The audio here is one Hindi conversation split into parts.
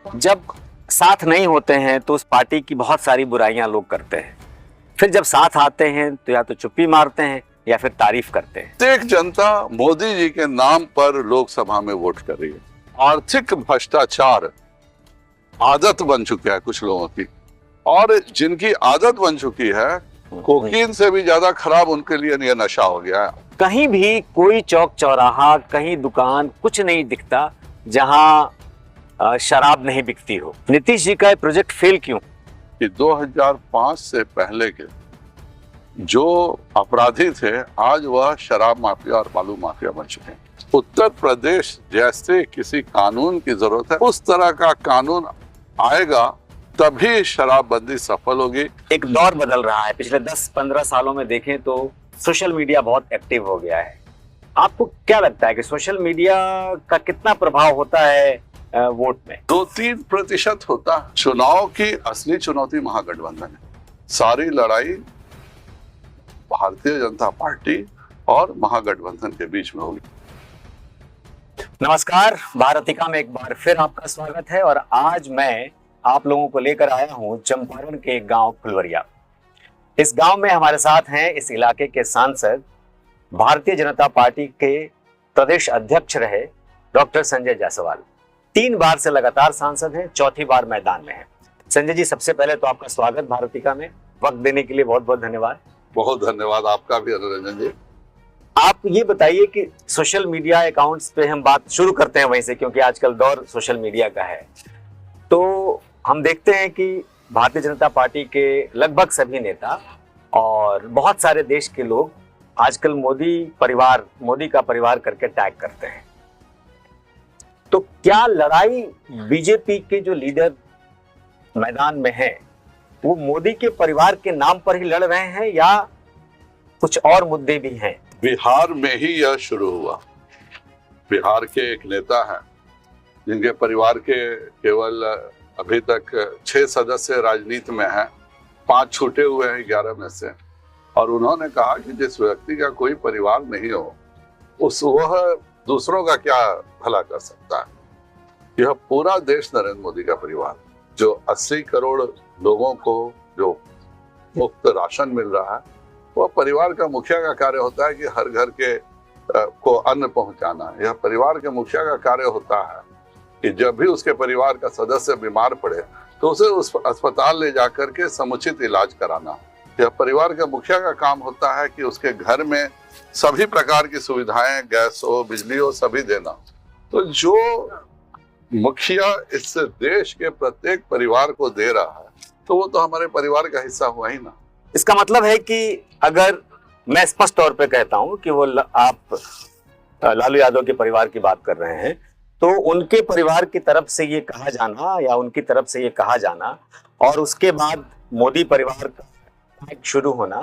जब साथ नहीं होते हैं तो उस पार्टी की बहुत सारी बुराइयां लोग करते हैं, फिर जब साथ आते हैं तो या तो चुप्पी मारते हैं या फिर तारीफ करते हैं। एक जनता मोदी जी के नाम पर लोकसभा में वोट कर रही है। आर्थिक भ्रष्टाचार आदत बन चुका है कुछ लोगों की, और जिनकी आदत बन चुकी है कोकीन से भी ज्यादा खराब उनके लिए ये नशा हो गया है। कहीं भी कोई चौक चौराहा, कहीं दुकान, कुछ नहीं दिखता जहां शराब नहीं बिकती हो। नीतीश जी का ये प्रोजेक्ट फेल क्यों? कि 2005 से पहले के जो अपराधी थे आज वह शराब माफिया और बालू माफिया बन चुके हैं। उत्तर प्रदेश जैसे किसी कानून की जरूरत है, उस तरह का कानून आएगा तभी शराबबंदी सफल होगी। एक दौर बदल रहा है। पिछले 10-15 सालों में देखें तो सोशल मीडिया बहुत एक्टिव हो गया है। आपको क्या लगता है कि सोशल मीडिया का कितना प्रभाव होता है वोट में? 2-3% होता है। चुनाव की असली चुनौती महागठबंधन है। सारी लड़ाई भारतीय जनता पार्टी और महागठबंधन के बीच में होगी। नमस्कार, भारतिका में एक बार फिर आपका स्वागत है और आज मैं आप लोगों को लेकर आया हूं चंपारण के एक गांव फुलवरिया। इस गांव में हमारे साथ हैं इस इलाके के सांसद, भारतीय जनता पार्टी के प्रदेश अध्यक्ष रहे डॉक्टर संजय जायसवाल। 3 बार से लगातार सांसद हैं, चौथी बार मैदान में हैं। संजय जी, सबसे पहले तो आपका स्वागत भारतिका में। वक्त देने के लिए बहुत बहुत धन्यवाद। बहुत धन्यवाद आपका भी रंजन जी। आप ये बताइए कि सोशल मीडिया अकाउंट्स पे हम बात शुरू करते हैं वहीं से, क्योंकि आजकल दौर सोशल मीडिया का है। तो हम देखते हैं कि भारतीय जनता पार्टी के लगभग सभी नेता और बहुत सारे देश के लोग आजकल मोदी का परिवार करके टैग करते हैं। तो क्या लड़ाई बीजेपी के जो लीडर मैदान में हैं वो मोदी के परिवार के नाम पर ही लड़ रहे हैं या कुछ और मुद्दे भी हैं? बिहार में ही यह शुरू हुआ। बिहार के एक नेता हैं जिनके परिवार के केवल अभी तक 6 सदस्य राजनीति में हैं, 5 छूटे हुए हैं 11 में से। और उन्होंने कहा कि जिस व्यक्ति का कोई परिवार नहीं हो वह दूसरों का क्या भला कर सकता है। यह पूरा देश नरेंद्र मोदी का परिवार, जो 80 करोड़ लोगों को जो मुफ्त राशन मिल रहा है, वह परिवार का मुखिया का कार्य होता है कि हर घर के को अन्न पहुंचाना। यह परिवार के मुखिया का कार्य होता है कि जब भी उसके परिवार का सदस्य बीमार पड़े तो उसे उस अस्पताल ले जाकर के समुचित इलाज कराना। यह परिवार के मुखिया का काम होता है कि उसके घर में सभी प्रकार की सुविधाएं, गैस हो, बिजली हो, सभी देना। तो जो मुखिया इस देश के प्रत्येक परिवार को दे रहा है तो वो तो हमारे परिवार का हिस्सा हुआ ही ना। इसका मतलब है कि अगर मैं स्पष्ट तौर पे कहता हूं कि वो आप लालू यादव के परिवार की बात कर रहे हैं, तो उनके परिवार की तरफ से ये कहा जाना या उनकी तरफ से ये कहा जाना और उसके बाद मोदी परिवार का शुरू होना,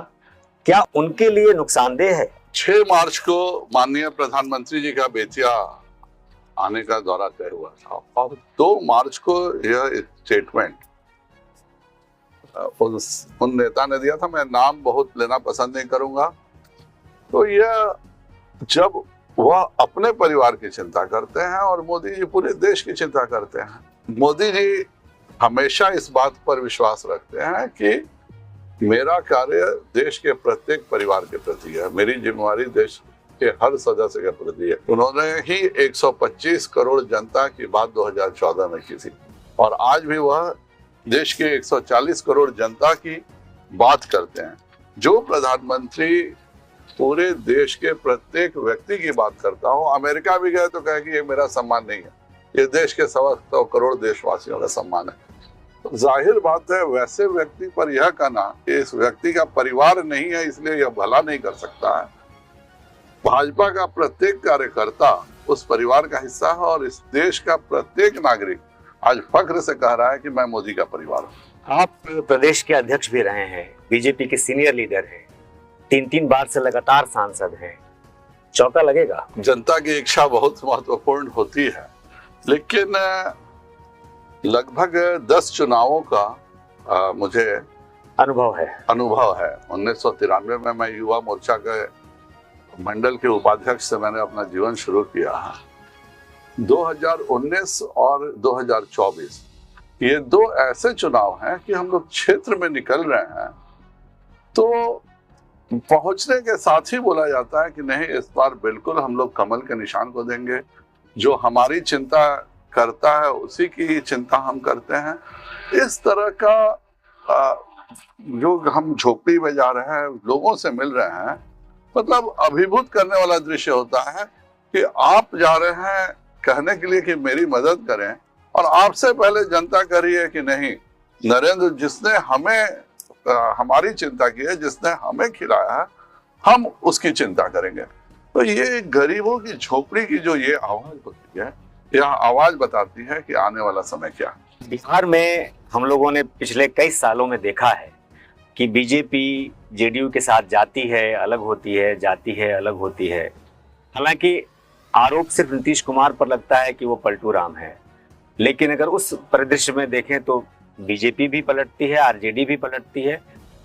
क्या उनके लिए नुकसानदेह है? 6 मार्च को माननीय प्रधानमंत्री जी का बेतिया आने का दौरा तय हुआ था और 2 मार्च को यह स्टेटमेंट उन नेता ने दिया था। मैं नाम बहुत लेना पसंद नहीं करूंगा। तो यह जब वह अपने परिवार की चिंता करते हैं और मोदी जी पूरे देश की चिंता करते हैं। मोदी जी हमेशा इस बात पर विश्वास रखते हैं कि मेरा कार्य देश के प्रत्येक परिवार के प्रति है, मेरी जिम्मेवारी देश के हर सदस्य के प्रति है। उन्होंने ही 125 करोड़ जनता की बात 2014 में की थी और आज भी वह देश के 140 करोड़ जनता की बात करते हैं। जो प्रधानमंत्री पूरे देश के प्रत्येक व्यक्ति की बात करता हो, अमेरिका भी गए तो कहे कि ये मेरा सम्मान नहीं है, ये देश के 125 करोड़ देशवासियों का सम्मान है। तो जाहिर बात है वैसे व्यक्ति पर यह कहना कि इस व्यक्ति का परिवार नहीं है इसलिए यह भला नहीं कर सकता है। भाजपा का प्रत्येक कार्यकर्ता उस परिवार का हिस्सा है और इस देश का प्रत्येक नागरिक आज फख्र से कह रहा है कि मैं मोदी का परिवार हूँ। आप प्रदेश के अध्यक्ष भी रहे हैं, बीजेपी के सीनियर लीडर हैं, 3 बार से लगातार सांसद हैं, चौका लगेगा? जनता की इच्छा बहुत महत्वपूर्ण होती है, लेकिन लगभग 10 चुनावों का मुझे अनुभव है। 1993 में मैं युवा मोर्चा के मंडल के उपाध्यक्ष से मैंने अपना जीवन शुरू किया है। 2019 और 2024 ये दो ऐसे चुनाव हैं कि हम लोग क्षेत्र में निकल रहे हैं तो पहुंचने के साथ ही बोला जाता है कि नहीं, इस बार बिल्कुल हम लोग कमल के निशान को देंगे, जो हमारी चिंता करता है उसी की चिंता हम करते हैं। इस तरह का जो हम झोपड़ी में जा रहे हैं, लोगों से मिल रहे हैं, मतलब अभिभूत करने वाला दृश्य होता है कि आप जा रहे हैं कहने के लिए कि मेरी मदद करें, और आपसे पहले जनता कह रही है कि नहीं, नरेंद्र जिसने हमें हमारी चिंता की है, जिसने हमें खिलाया है, हम उसकी चिंता करेंगे। तो ये गरीबों की झोपड़ी की जो ये आवाज होती है, यह आवाज बताती है कि आने वाला समय क्या है। बिहार में हम लोगों ने पिछले कई सालों में देखा है कि बीजेपी जेडीयू के साथ जाती है, अलग होती है, जाती है, अलग होती है। हालांकि आरोप सिर्फ नीतीश कुमार पर लगता है कि वो पलटू राम है, लेकिन अगर उस परिदृश्य में देखें तो बीजेपी भी पलटती है, आरजेडी भी पलटती है,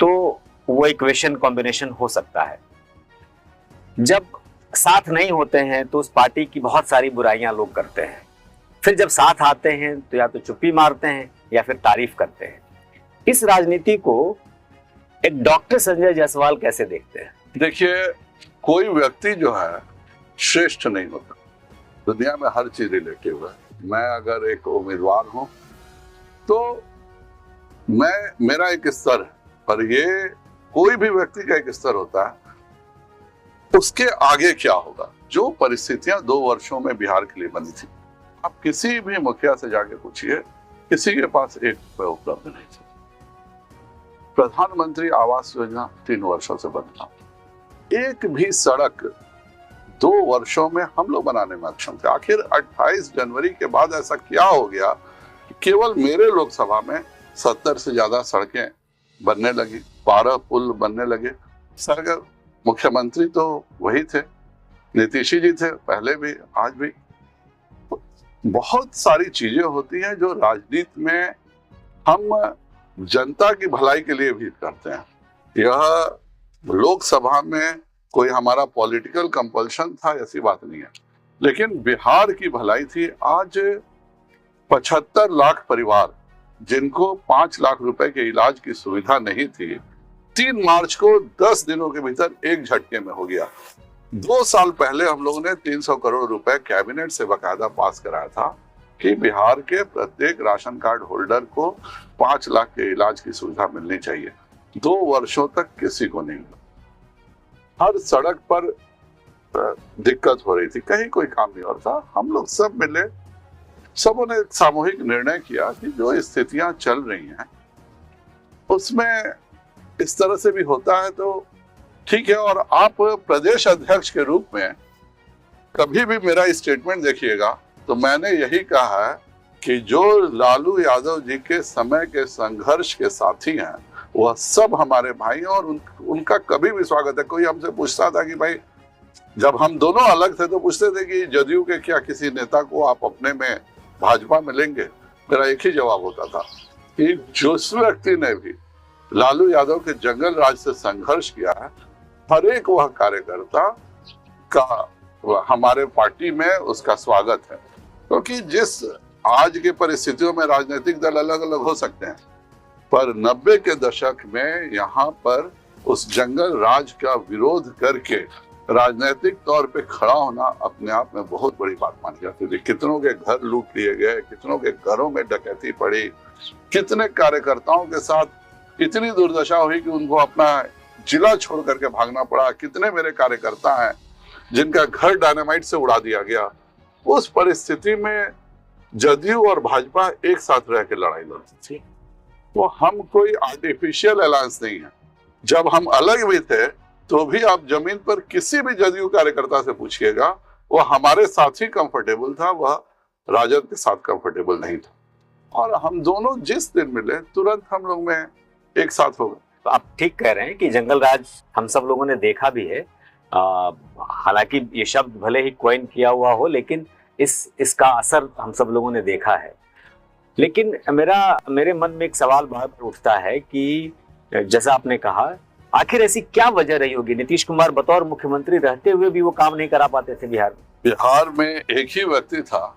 तो वो इक्वेशन कॉम्बिनेशन हो सकता है। जब साथ नहीं होते हैं तो उस पार्टी की बहुत सारी बुराइयां लोग करते हैं, फिर जब साथ आते हैं तो या तो चुप्पी मारते हैं या फिर तारीफ करते हैं। इस राजनीति को एक डॉक्टर संजय जायसवाल कैसे देखते हैं? देखिए, कोई व्यक्ति जो है श्रेष्ठ नहीं होता, दुनिया में हर चीज रिलेटिव है। मैं अगर एक उम्मीदवार हूं तो मेरा एक स्तर है, पर ये कोई भी व्यक्ति का एक स्तर होता है, उसके आगे क्या होगा। जो परिस्थितियां 2 वर्षों में बिहार के लिए बनी थी, आप किसी भी मुखिया से जाके पूछिए, किसी के पास 1 रुपया उपलब्ध नहीं था। प्रधानमंत्री आवास योजना 3 वर्षों से बना, एक भी सड़क 2 वर्षों में हम लोग बनाने में अक्षम थे। आखिर 28 जनवरी के बाद ऐसा क्या हो गया कि केवल मेरे लोकसभा में 70 से ज्यादा सड़कें बनने लगी, 12 पुल बनने लगे। सर, मुख्यमंत्री तो वही थे, नीतीश जी थे, पहले भी आज भी। बहुत सारी चीजें होती हैं जो राजनीति में हम जनता की भलाई के लिए भी करते हैं। यह लोकसभा में कोई हमारा पॉलिटिकल कंपल्शन था, ऐसी बात नहीं है, लेकिन बिहार की भलाई थी। आज 75 लाख परिवार जिनको 5 लाख रुपए के इलाज की सुविधा नहीं थी, 3 मार्च को 10 दिनों के भीतर एक झटके में हो गया। 2 साल पहले हम लोगों ने 300 करोड़ रुपए कैबिनेट से बकायदा पास कराया था कि बिहार के प्रत्येक राशन कार्ड होल्डर को 5 लाख के इलाज की सुविधा मिलनी चाहिए। 2 वर्षों तक किसी को नहीं मिला। हर सड़क पर दिक्कत हो रही थी, कहीं कोई काम नहीं हो रहा था। हम लोग सब मिले, सबों ने एक सामूहिक निर्णय किया कि जो स्थितियां चल रही हैं उसमें इस तरह से भी होता है तो ठीक है। और आप प्रदेश अध्यक्ष के रूप में कभी भी मेरा स्टेटमेंट देखिएगा तो मैंने यही कहा है कि जो लालू यादव जी के समय के संघर्ष के साथी हैं वह सब हमारे भाई हैं, और उनका कभी भी स्वागत है। कोई हमसे पूछता था कि भाई, जब हम दोनों अलग थे तो पूछते थे कि जदयू के क्या किसी नेता को आप अपने में भाजपा में लेंगे? मेरा एक ही जवाब होता था कि जिस व्यक्ति ने भी लालू यादव के जंगल राज से संघर्ष किया है, हर एक वह कार्यकर्ता का हमारे पार्टी में उसका स्वागत है। क्योंकि जिस आज के परिस्थितियों में राजनीतिक दल अलग अलग हो सकते हैं, पर 90 के दशक में यहाँ पर उस जंगल राज का विरोध करके राजनीतिक तौर पे खड़ा होना अपने आप में बहुत बड़ी बात मानी जाती थी। कितनों के घर लूट लिए गए, कितनों के घरों में डकैती पड़ी, कितने कार्यकर्ताओं के साथ इतनी दुर्दशा हुई कि उनको अपना जिला छोड़ करके भागना पड़ा। कितने मेरे कार्यकर्ता हैं जिनका घर डायनामाइट से उड़ा दिया गया। उस परिस्थिति में जदयू और भाजपा एक साथ रह के लड़ाई लड़ती थी। तो हम कोई आर्टिफिशियल अलायंस नहीं है। जब हम अलग भी थे तो भी आप जमीन पर किसी भी जदयू कार्यकर्ता से पूछिएगा, वह हमारे साथ ही कंफर्टेबल था, वह राजद के साथ कंफर्टेबल नहीं था। और हम दोनों जिस दिन मिले तुरंत हम लोग में एक साथ हो गए। तो आप ठीक कह रहे हैं कि जंगल राज हम सब लोगों ने देखा भी है। हालांकि ये शब्द भले ही कॉइन किया हुआ हो, लेकिन इसका असर हम सब लोगों ने देखा है। लेकिन मेरे मन में एक सवाल बार बार उठता है कि जैसा आपने कहा, आखिर ऐसी क्या वजह रही होगी? नीतीश कुमार बतौर मुख्यमंत्री रहते हुए भी वो काम नहीं करा पाते थे बिहार में। बिहार में एक ही व्यक्ति था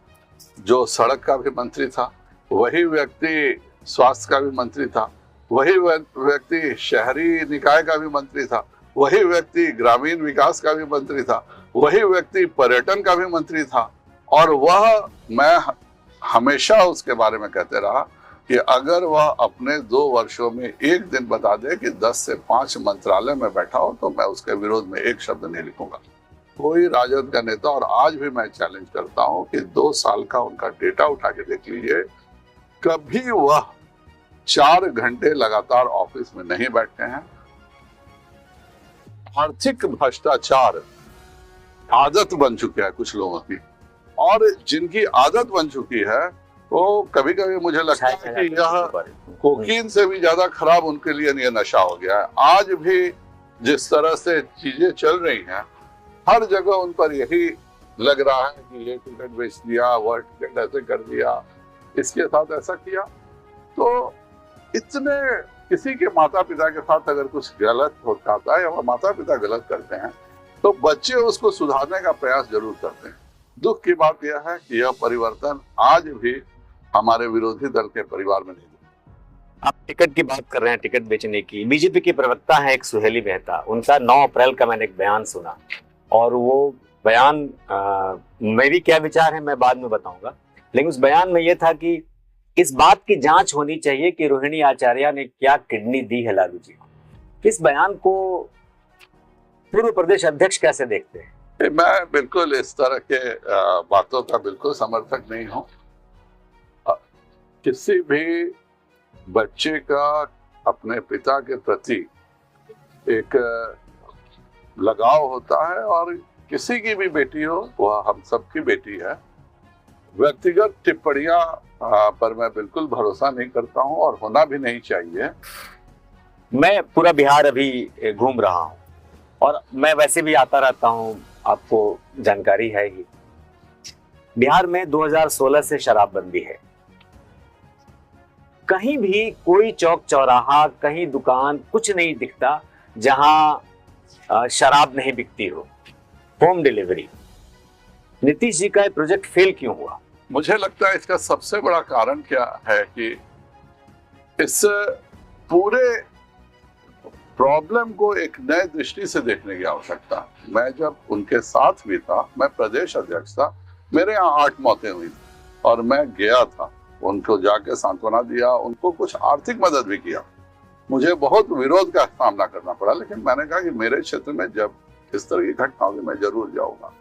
जो सड़क का भी मंत्री था, वही व्यक्ति स्वास्थ्य का भी मंत्री था, वही व्यक्ति शहरी निकाय का भी मंत्री था, वही व्यक्ति ग्रामीण विकास का भी मंत्री था, वही व्यक्ति पर्यटन का भी मंत्री था। और वह, मैं हमेशा उसके बारे में कहते रहा कि अगर वह अपने 2 वर्षों में एक दिन बता दे कि 10 से 5 मंत्रालय में बैठा हो तो मैं उसके विरोध में एक शब्द नहीं लिखूंगा। कोई राजद का नेता, और आज भी मैं चैलेंज करता हूं कि 2 साल का उनका डेटा उठा के देख लीजिए, कभी वह 4 घंटे लगातार ऑफिस में नहीं बैठे हैं। आर्थिक भ्रष्टाचार आदत बन चुकी है कुछ लोगों की, और जिनकी आदत बन चुकी है वो कभी कभी मुझे लगता है कि यह कोकीन से भी ज्यादा खराब उनके लिए ये नशा हो गया है। आज भी जिस तरह से चीजें चल रही हैं, हर जगह उन पर यही लग रहा है कि ये टिकट बेच दिया, वह टिकट ऐसे कर दिया, इसके साथ ऐसा किया। तो इतने किसी के माता पिता के साथ अगर कुछ गलत हो जाता है या माता पिता गलत करते हैं तो बच्चे उसको सुधारने का प्रयास जरूर करते हैं। दुख की बात यह है कि यह परिवर्तन आज भी हमारे विरोधी दल के परिवार में नहीं है। आप टिकट की बात कर रहे हैं, टिकट बेचने की। बीजेपी की प्रवक्ता है एक सुहेली मेहता, उनका 9 अप्रैल का मैंने एक बयान सुना, और वो बयान मेरी क्या विचार है मैं बाद में बताऊंगा, लेकिन उस बयान में यह था कि इस बात की जांच होनी चाहिए कि रोहिणी आचार्य ने क्या किडनी दी है लालू जी को। इस बयान को पूर्व प्रदेश अध्यक्ष कैसे देखते हैं? मैं बिल्कुल इस तरह के बातों का बिल्कुल समर्थक नहीं हूं। किसी भी बच्चे का अपने पिता के प्रति एक लगाव होता है, और किसी की भी बेटी हो, वह हम सबकी बेटी है। व्यक्तिगत टिप्पणियां पर मैं बिल्कुल भरोसा नहीं करता हूं और होना भी नहीं चाहिए। मैं पूरा बिहार अभी घूम रहा हूं और मैं वैसे भी आता रहता हूं, आपको जानकारी है ही। बिहार में 2016 से शराबबंदी है। कहीं भी कोई चौक चौराहा, कहीं दुकान, कुछ नहीं दिखता जहां शराब नहीं बिकती हो। Home delivery. नीतीश जी का ये प्रोजेक्ट फेल क्यों हुआ? मुझे लगता है इसका सबसे बड़ा कारण क्या है कि इस पूरे प्रॉब्लम को एक नए दृष्टि से देखने की आवश्यकता। मैं जब उनके साथ भी था, मैं प्रदेश अध्यक्ष था, मेरे यहाँ 8 मौतें हुई थी और मैं गया था, उनको जाके सांत्वना दिया, उनको कुछ आर्थिक मदद भी किया। मुझे बहुत विरोध का सामना करना पड़ा, लेकिन मैंने कहा कि मेरे क्षेत्र में जब इस तरह की घटना होगी मैं जरूर जाऊंगा।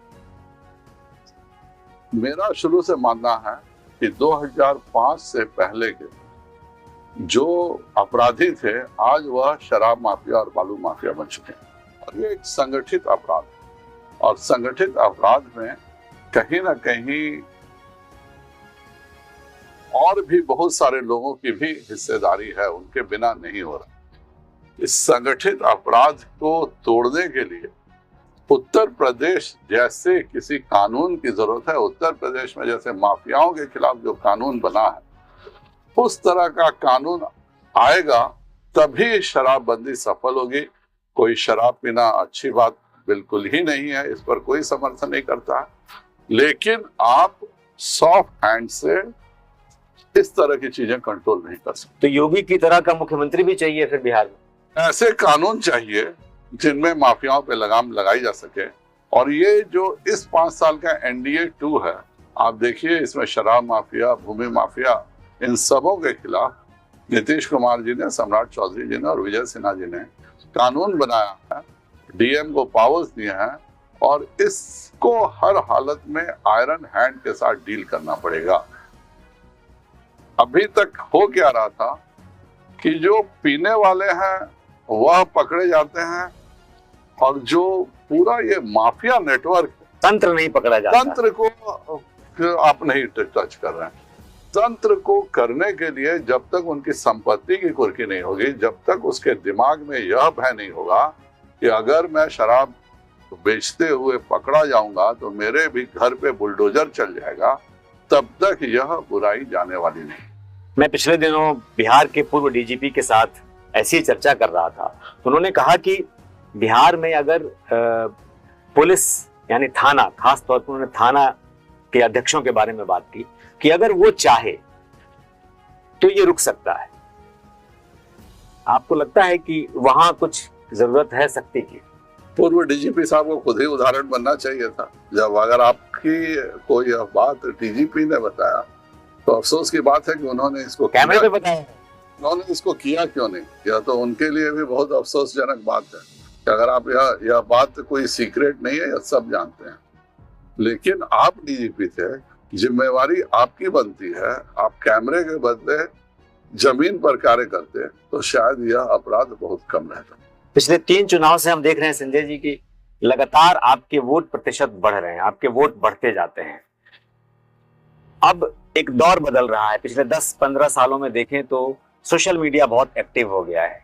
मेरा शुरू से मानना है कि 2005 से पहले के जो अपराधी थे, आज वह शराब माफिया और बालू माफिया बन चुके हैं, और ये एक संगठित अपराध है। और संगठित अपराध में कहीं ना कहीं और भी बहुत सारे लोगों की भी हिस्सेदारी है, उनके बिना नहीं हो रहा। इस संगठित अपराध को तोड़ने के लिए उत्तर प्रदेश जैसे किसी कानून की जरूरत है। उत्तर प्रदेश में जैसे माफियाओं के खिलाफ जो कानून बना है, उस तरह का कानून आएगा तभी शराबबंदी सफल होगी। कोई शराब पीना अच्छी बात बिल्कुल ही नहीं है, इस पर कोई समर्थन नहीं करता है, लेकिन आप सॉफ्ट हैंड से इस तरह की चीजें कंट्रोल नहीं कर सकते। तो योगी की तरह का मुख्यमंत्री भी चाहिए फिर बिहार में। ऐसे कानून चाहिए जिनमें माफियाओं पे लगाम लगाई जा सके। और ये जो इस 5 साल का NDA 2 है, आप देखिए, इसमें शराब माफिया, भूमि माफिया, इन सबों के खिलाफ नीतीश कुमार जी ने, सम्राट चौधरी जी ने और विजय सिन्हा जी ने कानून बनाया है, DM को पावर्स दिए हैं, और इसको हर हालत में आयरन हैंड के साथ डील करना पड़ेगा। अभी तक हो क्या रहा था कि जो पीने वाले हैं वह पकड़े जाते हैं, और जो पूरा ये माफिया नेटवर्क, तंत्र नहीं पकड़ा जाता। तंत्र को आप नहीं टच कर रहे हैं। तंत्र को करने के लिए जब तक उनकी संपत्ति की कुर्की नहीं होगी, जब तक उसके दिमाग में यह भय नहीं होगा कि अगर मैं शराब बेचते हुए पकड़ा जाऊंगा तो मेरे भी घर पे बुलडोजर चल जाएगा, तब तक यह बुराई जाने वाली नहीं। मैं पिछले दिनों बिहार के पूर्व DGP के साथ ऐसी चर्चा कर रहा था। उन्होंने कहा कि बिहार में अगर पुलिस यानी थाना, खास तौर पर उन्होंने थाना के अध्यक्षों के बारे में बात की कि अगर वो चाहे तो ये रुक सकता है। आपको लगता है कि वहां कुछ जरूरत है सख्ती की? पूर्व डीजीपी साहब को खुद ही उदाहरण बनना चाहिए था। जब अगर आपकी कोई बात डीजीपी ने बताया तो अफसोस की बात है कि उन्होंने इसको कैमरे पे बताया, उन्होंने इसको किया क्यों नहीं किया, तो उनके लिए भी बहुत अफसोसजनक बात है कि अगर आप यह बात कोई सीक्रेट नहीं है, यह सब जानते हैं, लेकिन आप डीजीपी थे, जिम्मेवारी आपकी बनती है, आप कैमरे के बदले जमीन पर कार्य करते तो शायद यह अपराध बहुत कम रहता। पिछले 3 चुनाव से हम देख रहे हैं संजय जी की लगातार आपके वोट प्रतिशत बढ़ रहे हैं, आपके वोट बढ़ते जाते हैं। अब एक दौर बदल रहा है। पिछले 10-15 सालों में देखें तो सोशल मीडिया बहुत एक्टिव हो गया है।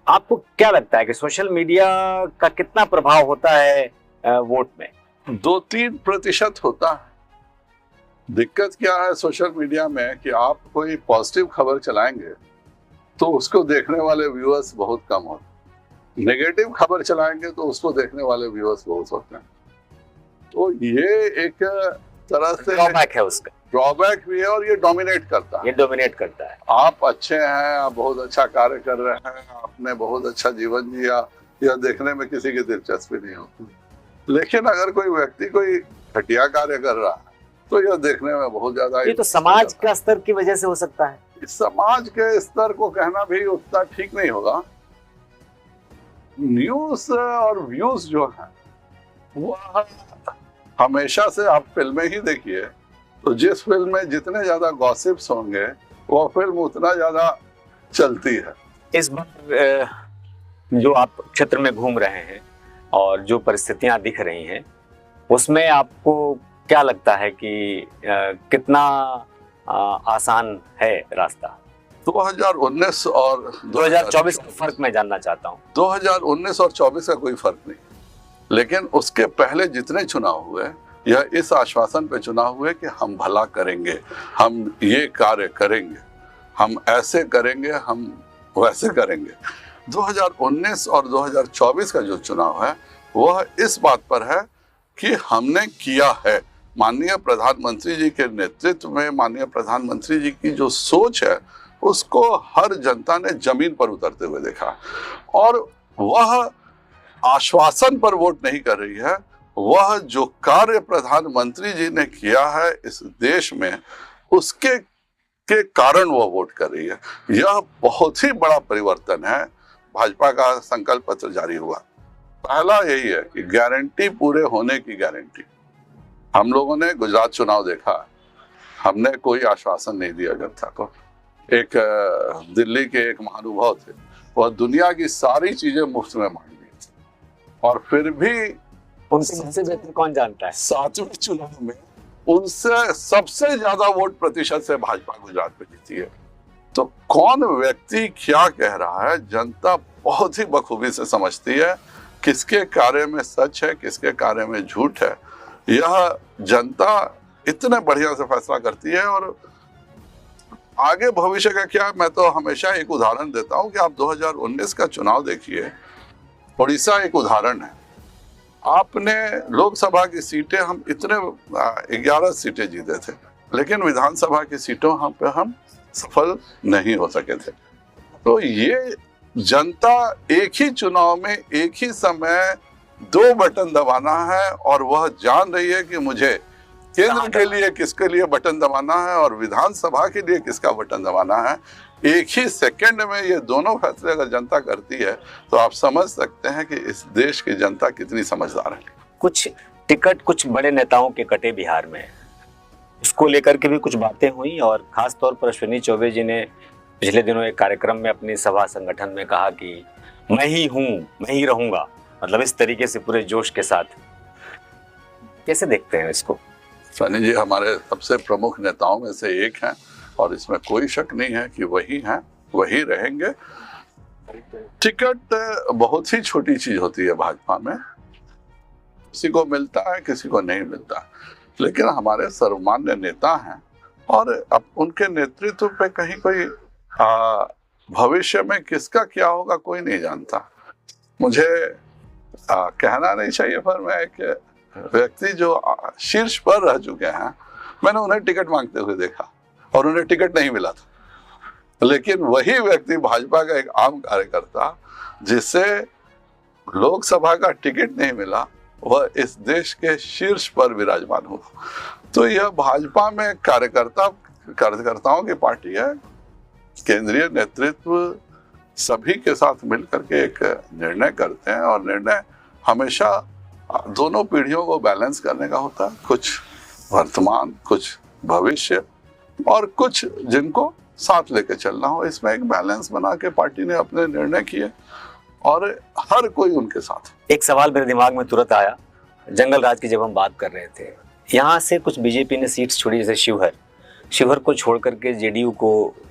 आपको क्या लगता है कि सोशल मीडिया का कितना प्रभाव होता है वोट में? 2-3% होता है। दिक्कत क्या है सोशल मीडिया में कि आप कोई पॉजिटिव खबर चलाएंगे तो उसको देखने वाले व्यूअर्स बहुत कम होते हैं, नेगेटिव खबर चलाएंगे तो उसको देखने वाले व्यूअर्स बहुत होते हैं। तो ये एक तरह से ड्रॉबैक है, उसका ड्रॉबैक भी है और ये डोमिनेट करता है। ये डोमिनेट करता है। आप अच्छे हैं, आप बहुत अच्छा कार्य कर रहे हैं, आपने बहुत अच्छा जीवन जिया, यह देखने में किसी की दिलचस्पी नहीं होती। लेकिन अगर कोई व्यक्ति कोई घटिया कार्य कर रहा है तो यह देखने में बहुत ज्यादा। ये तो समाज का स्तर की वजह से हो सकता है। इस समाज के स्तर को कहना भी उतना ठीक नहीं होगा। न्यूज और व्यूज जो है वह हमेशा से, आप फिल्में ही देखिए तो जिस फिल्म में जितने ज्यादा गॉसिप्स होंगे वो फिल्म उतना ज्यादा चलती है। इस बार जो आप क्षेत्र में घूम रहे हैं और जो परिस्थितियां दिख रही हैं उसमें आपको क्या लगता है कि कितना आसान है रास्ता? 2019 और 2024 का फर्क मैं जानना चाहता हूँ। 2019 और 24 का कोई फर्क नहीं, लेकिन उसके पहले जितने चुनाव हुए यह इस आश्वासन पे चुनाव हुए कि हम भला करेंगे, हम ये कार्य करेंगे, हम ऐसे करेंगे, हम वैसे करेंगे। 2019 और 2024 का जो चुनाव है वह इस बात पर है कि हमने किया है। माननीय प्रधानमंत्री जी के नेतृत्व में, माननीय प्रधानमंत्री जी की जो सोच है उसको हर जनता ने जमीन पर उतरते हुए देखा, और वह आश्वासन पर वोट नहीं कर रही है, वह जो कार्य प्रधानमंत्री जी ने किया है इस देश में उसके के कारण वह वोट कर रही है। यह बहुत ही बड़ा परिवर्तन है। भाजपा का संकल्प पत्र जारी हुआ, पहला यही है कि गारंटी पूरे होने की गारंटी। हम लोगों ने गुजरात चुनाव देखा, हमने कोई आश्वासन नहीं दिया जनता को। एक दिल्ली के एक महानुभाव थे, वह दुनिया की सारी चीजें मुफ्त में मांग ली थी, और फिर भी उनसे सबसे बेहतर कौन जानता है, 7वें चुनाव में उनसे सबसे ज्यादा वोट प्रतिशत से भाजपा गुजरात में जीती है। तो कौन व्यक्ति क्या कह रहा है जनता बहुत ही बखूबी से समझती है, किसके कार्य में सच है, किसके कार्य में झूठ है। यह जनता इतने बढ़िया से फैसला करती है। और आगे भविष्य का क्या, मैं तो हमेशा एक उदाहरण देता हूं कि आप 2019 का चुनाव देखिए, उड़ीसा एक उदाहरण है। आपने लोकसभा की सीटें, हम इतने 11 सीटें जीते थे, लेकिन विधानसभा की सीटों पे हम सफल नहीं हो सके थे। तो ये जनता एक ही चुनाव में एक ही समय 2 बटन दबाना है, और वह जान रही है कि मुझे केंद्र के लिए किसके लिए बटन दबाना है और विधानसभा के लिए किसका बटन दबाना है। एक ही सेकंड में ये दोनों फैसले अगर जनता करती है तो आप समझ सकते हैं कि इस देश की जनता कितनी समझदार है। कुछ टिकट कुछ बड़े नेताओं के कटे बिहार में, इसको लेकर के भी कुछ बातें हुई, और खास तौर पर अश्विनी चौबे जी ने पिछले दिनों एक कार्यक्रम में अपनी सभा संगठन में कहा कि मैं ही हूँ, मैं ही रहूंगा, मतलब इस तरीके से पूरे जोश के साथ। कैसे देखते हैं इसको? सनी जी हमारे सबसे प्रमुख नेताओं में से एक हैं, और इसमें कोई शक नहीं है कि वही हैं, वही रहेंगे। टिकट बहुत ही छोटी चीज होती है भाजपा में, किसी को मिलता है किसी को नहीं मिलता, लेकिन हमारे सर्वमान्य नेता हैं, और अब उनके नेतृत्व पे कहीं कोई भविष्य में किसका क्या होगा कोई नहीं जानता। मुझे कहना नहीं चाहिए, पर मैं एक व्यक्ति जो शीर्ष पर रह चुके हैं, मैंने उन्हें टिकट मांगते हुए देखा और उन्हें टिकट नहीं मिला था। लेकिन वही व्यक्ति भाजपा का एक आम कार्यकर्ता जिसे लोकसभा का टिकट नहीं मिला, वह इस देश के शीर्ष पर विराजमान हुआ। तो यह भाजपा में कार्यकर्ताओं की पार्टी है। केंद्रीय नेतृत्व सभी के साथ मिलकर के एक निर्णय करते हैं और निर्णय हमेशा दोनों पीढ़ियों को बैलेंस करने का होता है, कुछ वर्तमान, कुछ भविष्य और कुछ जिनको साथ लेके चलना हो। इसमें एक बैलेंस बना के पार्टी ने अपने निर्णय किए और हर कोई उनके साथ। एक सवाल मेरे दिमाग में तुरंत आया, जंगल राज की जब हम बात कर रहे थे, यहाँ से कुछ बीजेपी ने सीट्स छोड़ी, जैसे शिवहर को छोड़ करके जेडीयू को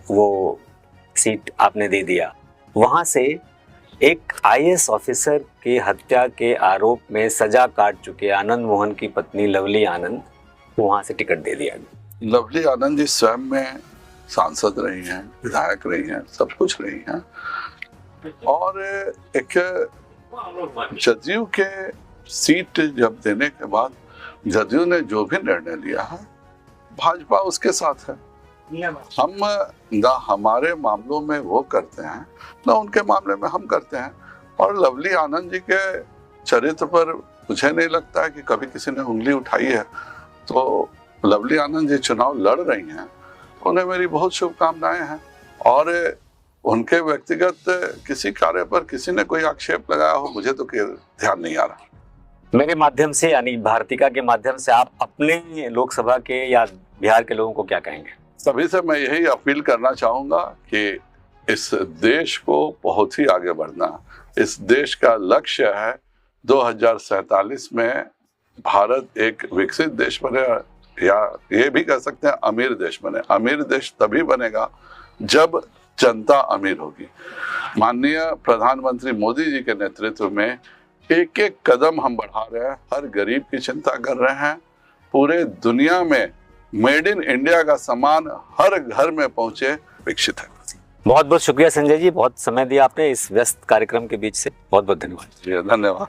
वो सीट आपने दे दिया। वहाँ से एक आईएएस ऑफिसर के हत्या के आरोप में सजा काट चुके आनंद मोहन की पत्नी लवली आनंद को वहाँ से टिकट दे दिया गया। लवली आनंद जी स्वयं में सांसद रही हैं, विधायक रही हैं, सब कुछ रही हैं और एक जदयू के सीट जब देने के बाद जदयू ने जो भी निर्णय लिया है, भाजपा उसके साथ है। हम ना हमारे मामलों में वो करते हैं, ना उनके मामले में हम करते हैं। और लवली आनंद जी के चरित्र पर मुझे नहीं लगता है कि कभी किसी ने उंगली उठाई है। तो लवली आनंद जी चुनाव लड़ रही हैं, उन्हें मेरी बहुत शुभकामनाएं हैं। और उनके व्यक्तिगत किसी कार्य पर किसी ने कोई आक्षेप लगाया हो, मुझे तो ध्यान नहीं आ रहा। मेरे माध्यम से, यानी भारतिका के माध्यम से, आप अपने लोकसभा के या बिहार के लोगों को क्या कहेंगे? सभी से मैं यही अपील करना चाहूंगा कि इस देश को बहुत ही आगे बढ़ना। इस देश का लक्ष्य है 2047 में भारत एक विकसित देश बने, या ये भी कह सकते हैं अमीर देश बने। अमीर देश तभी बनेगा जब जनता अमीर होगी। माननीय प्रधानमंत्री मोदी जी के नेतृत्व में एक एक कदम हम बढ़ा रहे हैं, हर गरीब की चिंता कर रहे हैं। पूरे दुनिया में मेड इन इंडिया का सामान हर घर में पहुंचे, विकसित है। बहुत बहुत शुक्रिया संजय जी, बहुत समय दिया आपने इस व्यस्त कार्यक्रम के बीच से। बहुत बहुत धन्यवाद। धन्यवाद।